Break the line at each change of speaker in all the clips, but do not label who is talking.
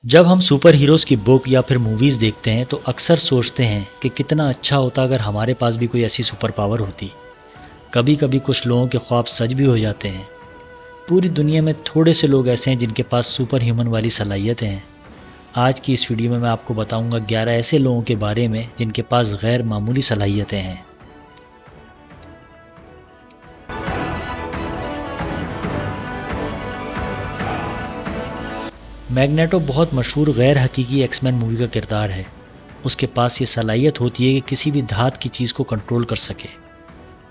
جب ہم super heroes کی بک یا پھر موویز دیکھتے ہیں تو اکثر سوچتے ہیں کہ کتنا اچھا ہوتا اگر ہمارے پاس بھی کوئی ایسی سپر پاور ہوتی۔ کبھی کبھی کچھ لوگوں کے خواب سچ بھی ہو جاتے ہیں۔ پوری دنیا میں تھوڑے سے لوگ ایسے ہیں جن کے پاس سپر ہیومن والی صلاحیتیں ہیں۔ آج کی اس ویڈیو میں آپ کو بتاؤں گا 11 ایسے لوگوں کے بارے میں جن کے پاس غیر معمولی صلاحیتیں ہیں۔ میگنیٹو بہت مشہور غیر حقیقی ایکس مین مووی کا کردار ہے۔ اس کے پاس یہ صلاحیت ہوتی ہے کہ کسی بھی دھات کی چیز کو کنٹرول کر سکے۔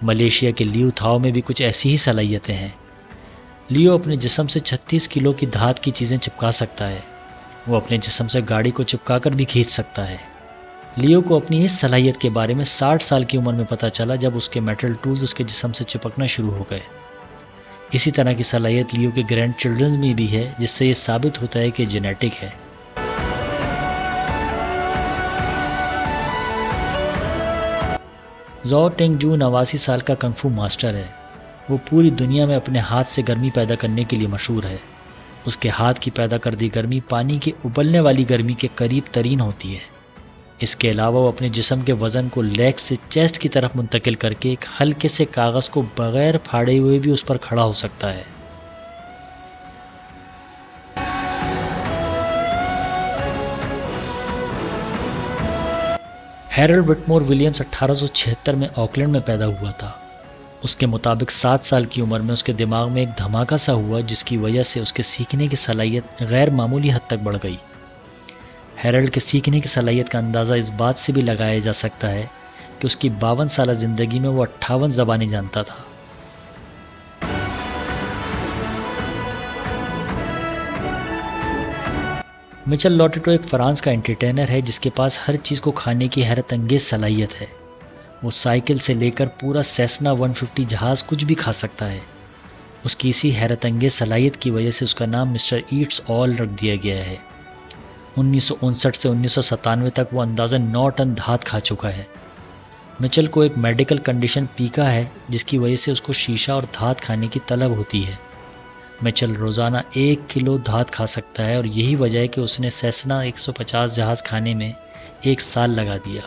ملیشیا کے لیو تھاؤ میں بھی کچھ ایسی ہی صلاحیتیں ہیں۔ لیو اپنے جسم سے 36 کلو کی دھات کی چیزیں چپکا سکتا ہے۔ وہ اپنے جسم سے گاڑی کو چپکا کر بھی کھینچ سکتا ہے۔ لیو کو اپنی اس صلاحیت کے بارے میں 60 سال کی عمر میں پتہ چلا جب اس کے میٹل ٹولز اس کے جسم سے چپکنا شروع ہو گئے۔ اسی طرح کی صلاحیت لیو کے گرینڈ چلڈرن میں بھی ہے، جس سے یہ ثابت ہوتا ہے کہ جینیٹک ہے۔ زو ٹینگ جو 89 سال کا کنگ فو ماسٹر ہے۔ وہ پوری دنیا میں اپنے ہاتھ سے گرمی پیدا کرنے کے لیے مشہور ہے۔ اس کے ہاتھ کی پیدا کردی گرمی پانی کی ابلنے والی گرمی کے قریب ترین ہوتی ہے۔ اس کے علاوہ وہ اپنے جسم کے وزن کو لیگ سے چیسٹ کی طرف منتقل کر کے ایک ہلکے سے کاغذ کو بغیر پھاڑے ہوئے بھی اس پر کھڑا ہو سکتا ہے۔ ہیرلڈ وٹمور ولیمز 1876 میں آکلینڈ میں پیدا ہوا تھا۔ اس کے مطابق 7 سال کی عمر میں اس کے دماغ میں ایک دھماکہ سا ہوا جس کی وجہ سے اس کے سیکھنے کی صلاحیت غیر معمولی حد تک بڑھ گئی۔ ہیرلڈ کے سیکھنے کی صلاحیت کا اندازہ اس بات سے بھی لگایا جا سکتا ہے کہ اس کی 52 سالہ زندگی میں وہ 58 زبانیں جانتا تھا۔ مچل لوٹیٹو ایک فرانس کا انٹرٹینر ہے جس کے پاس ہر چیز کو کھانے کی حیرت انگیز صلاحیت ہے۔ وہ سائیکل سے لے کر پورا سیسنا 150 جہاز کچھ بھی کھا سکتا ہے۔ اس کی اسی حیرت انگیز صلاحیت کی وجہ سے اس کا نام مسٹر ایٹس آل رکھ دیا گیا ہے۔ 1959 سے 1997 تک وہ اندازہ 9 ٹن دھات کھا چکا ہے۔ مچل کو ایک میڈیکل کنڈیشن پیکا ہے جس کی وجہ سے اس کو شیشہ اور دھات کھانے کی طلب ہوتی ہے۔ مچل روزانہ 1 کلو دھات کھا سکتا ہے اور یہی وجہ ہے کہ اس نے سیسنا 150 جہاز کھانے میں 1 سال لگا دیا۔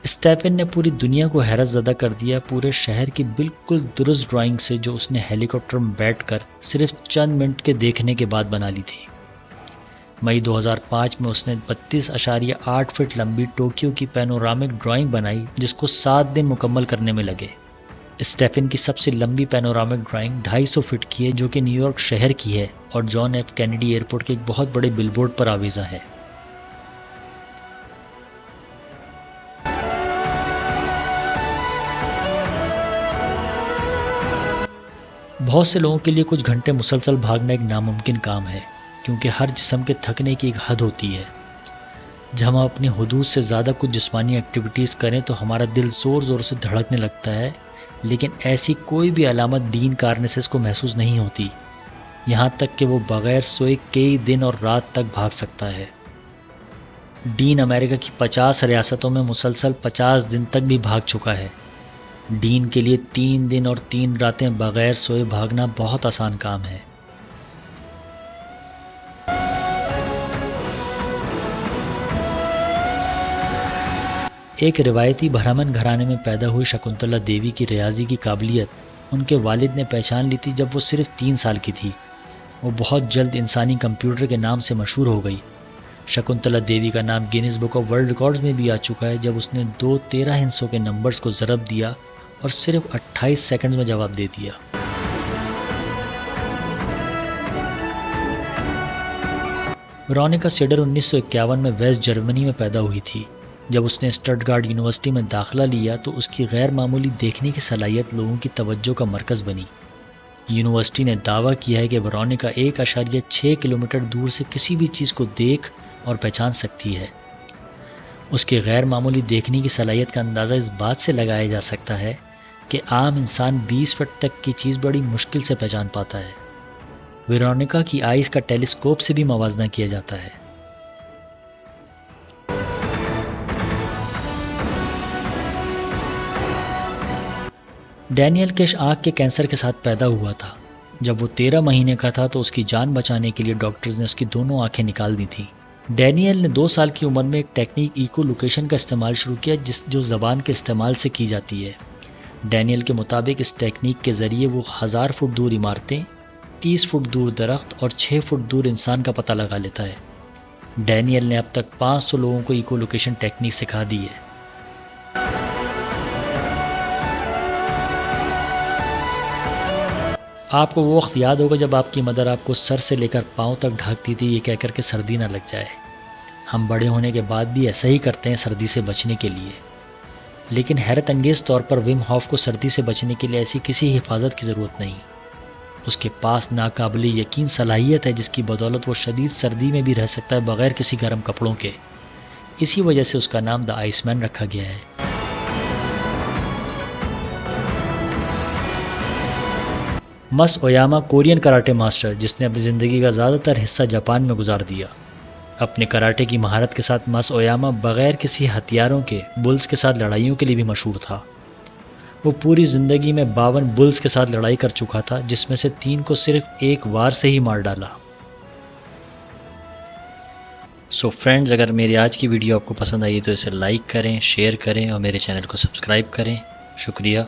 اسٹیفن نے پوری دنیا کو حیرت زدہ کر دیا پورے شہر کی بالکل درست ڈرائنگ سے جو اس نے ہیلی کاپٹر میں بیٹھ کر صرف چند منٹ کے دیکھنے کے بعد بنا لی تھی۔ مئی 2005 میں اس نے 32.8 فٹ لمبی ٹوکیو کی پینورامک ڈرائنگ بنائی جس کو 7 دن مکمل کرنے میں لگے۔ اسٹیفن کی سب سے لمبی پینورامک ڈرائنگ 250 فٹ کی ہے جو کہ نیو یارک شہر کی ہے اور جان ایف کینیڈی ایئرپورٹ کے ایک بہت بڑے بل بورڈ پر آویزاں ہے۔ بہت سے لوگوں کے لیے کچھ گھنٹے مسلسل بھاگنا ایک ناممکن کام ہے کیونکہ ہر جسم کے تھکنے کی ایک حد ہوتی ہے۔ جب ہم اپنی حدود سے زیادہ کچھ جسمانی ایکٹیویٹیز کریں تو ہمارا دل زور زور سے دھڑکنے لگتا ہے، لیکن ایسی کوئی بھی علامت ڈین کارنیسس کو محسوس نہیں ہوتی، یہاں تک کہ وہ بغیر سوئے کئی دن اور رات تک بھاگ سکتا ہے۔ ڈین امریکہ کی 50 ریاستوں میں مسلسل 50 دن تک بھی بھاگ چکا ہے۔ ڈین کے لیے 3 دن اور 3 راتیں بغیر سوئے بھاگنا بہت آسان کام ہے۔ ایک روایتی برہمن گھرانے میں پیدا ہوئی شکنتلا دیوی کی ریاضی کی قابلیت ان کے والد نے پہچان لی تھی جب وہ صرف 3 سال کی تھی۔ وہ بہت جلد انسانی کمپیوٹر کے نام سے مشہور ہو گئی۔ شکنتلا دیوی کا نام Guinness book of world records میں بھی آ چکا ہے جب اس نے 2 13 ہندسوں کے نمبرز کو ضرب دیا اور صرف 28 سیکنڈ میں جواب دے دیا۔ ورونیکا سیڈر 1951 میں ویسٹ جرمنی میں پیدا ہوئی تھی۔ جب اس نے اسٹٹگارٹ یونیورسٹی میں داخلہ لیا تو اس کی غیر معمولی دیکھنے کی صلاحیت لوگوں کی توجہ کا مرکز بنی۔ یونیورسٹی نے دعویٰ کیا ہے کہ ورونیکا 1.6 کلومیٹر دور سے کسی بھی چیز کو دیکھ اور پہچان سکتی ہے۔ اس کی غیر معمولی دیکھنے کی صلاحیت کا اندازہ اس بات سے لگایا جا سکتا ہے کہ عام انسان 20 فٹ تک کی چیز بڑی مشکل سے پہچان پاتا ہے۔ ورونیکا کی آئیز کا ٹیلیسکوپ سے بھی موازنہ کیا جاتا ہے۔ ڈینیل کش آنکھ کے کینسر کے ساتھ پیدا ہوا تھا۔ جب وہ 13 مہینے کا تھا تو اس کی جان بچانے کے لیے ڈاکٹرز نے اس کی دونوں آنکھیں نکال دی تھیں۔ ڈینیل نے 2 سال کی عمر میں ایک ٹیکنیک ایکو لوکیشن کا استعمال شروع کیا جو زبان کے استعمال سے کی جاتی ہے۔ ڈینیل کے مطابق اس ٹیکنیک کے ذریعے وہ 1000 فٹ دور عمارتیں، 30 فٹ دور درخت اور 6 فٹ دور انسان کا پتہ لگا لیتا ہے۔ ڈینیل نے اب تک 500 لوگوں کو ایکو لوکیشن ٹیکنیک سکھا دی ہے۔ آپ کو وہ وقت یاد ہوگا جب آپ کی مدر آپ کو سر سے لے کر پاؤں تک ڈھانکتی تھی، یہ کہہ کر کے سردی نہ لگ جائے۔ ہم بڑے ہونے کے بعد بھی ایسا ہی کرتے ہیں سردی سے بچنے کے لیے، لیکن حیرت انگیز طور پر وم ہوف کو سردی سے بچنے کے لیے ایسی کسی حفاظت کی ضرورت نہیں۔ اس کے پاس ناقابل یقین صلاحیت ہے جس کی بدولت وہ شدید سردی میں بھی رہ سکتا ہے بغیر کسی گرم کپڑوں کے۔ اسی وجہ سے اس کا نام دا آئس مین رکھا گیا ہے۔ مس اویاما کورین کراٹے ماسٹر جس نے اپنی زندگی کا زیادہ تر حصہ جاپان میں گزار دیا۔ اپنے کراٹے کی مہارت کے ساتھ مس اویاما بغیر کسی ہتھیاروں کے بلز کے ساتھ لڑائیوں کے لیے بھی مشہور تھا۔ وہ پوری زندگی میں 52 بلز کے ساتھ لڑائی کر چکا تھا، جس میں سے 3 کو صرف ایک وار سے ہی مار ڈالا۔ سو فرینڈز، اگر میری آج کی ویڈیو آپ کو پسند آئی تو اسے لائک کریں، شیئر کریں اور میرے چینل کو سبسکرائب کریں۔ شکریہ۔